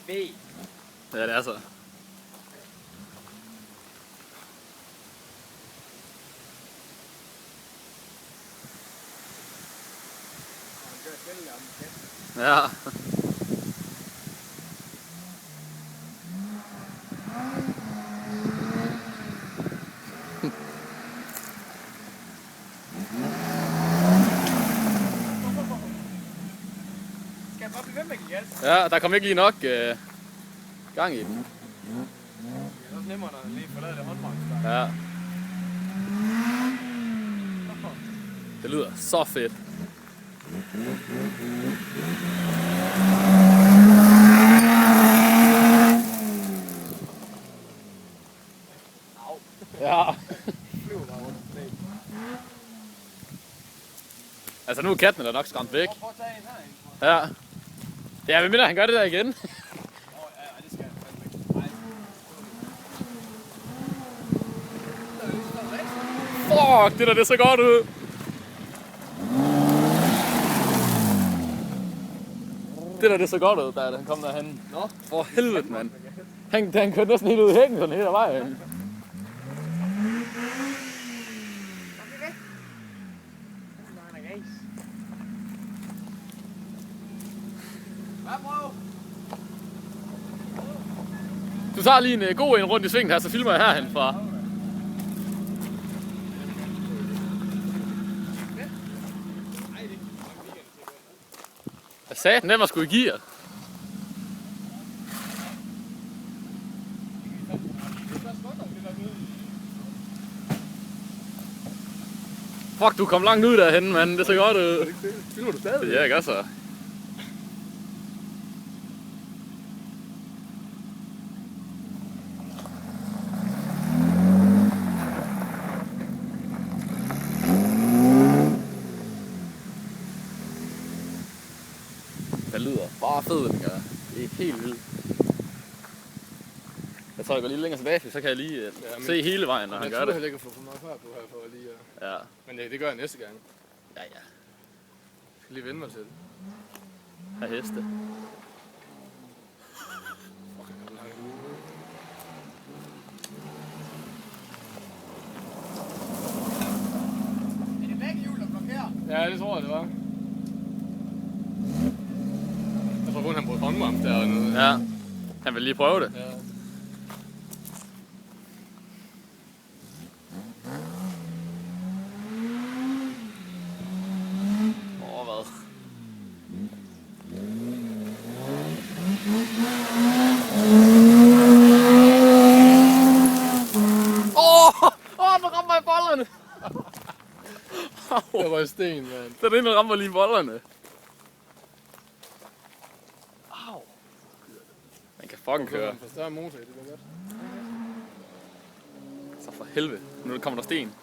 B. Ja, det er så. Ja. Skal jeg bare blive ved med at give gas? Ja, der kom ikke lige nok gang i den. Det er også nemmere, når man lige får lavet det håndbremse. Ja. Det lyder så fedt. Ja. Altså nu er katten der nok skræmt væk. Prøv at tage en herinde. Ja. Ja, men mindre han gør det der igen. Ja, det skal jeg fandme ikke. Nej. Fuck, det der det ser godt ud. Det der det så godt ud, da han kom derhen. Nå. For helvede, mand. Han kørte næsten helt ud i hækken sådan hele vejen. Du tager lige en god en rundt i svingen her, så filmer jeg herhen fra. Jeg sagde, den var sgu i gear. Fuck, du kom langt ud derhen, mand. Det ser godt ud. Filmer du stadig? Ja, jeg gør så. Det lyder bare fedt, den gør. Det er helt vildt. Jeg tror, jeg går lige længere tilbage, så kan jeg lige se hele vejen, når han gør det. Jeg tror heller ikke at få for meget fart på her for lige at... Ja. Men det gør jeg næste gang. Ja, ja. Jeg skal lige vende mig til det. Her heste. Er det begge hjul, der blokerer? Ja, det tror jeg, det var. Jeg tror kun, han brugte håndbremse dernede. Ja. Han vil lige prøve det. Ja. Hvad? Nu rammer mig i bollerne! Det var en sten, mand. Den ene rammer lige i bollerne. Au. Den kan fucking køre. For større motor, det er godt. Så for helvede. Nu kommer der sten.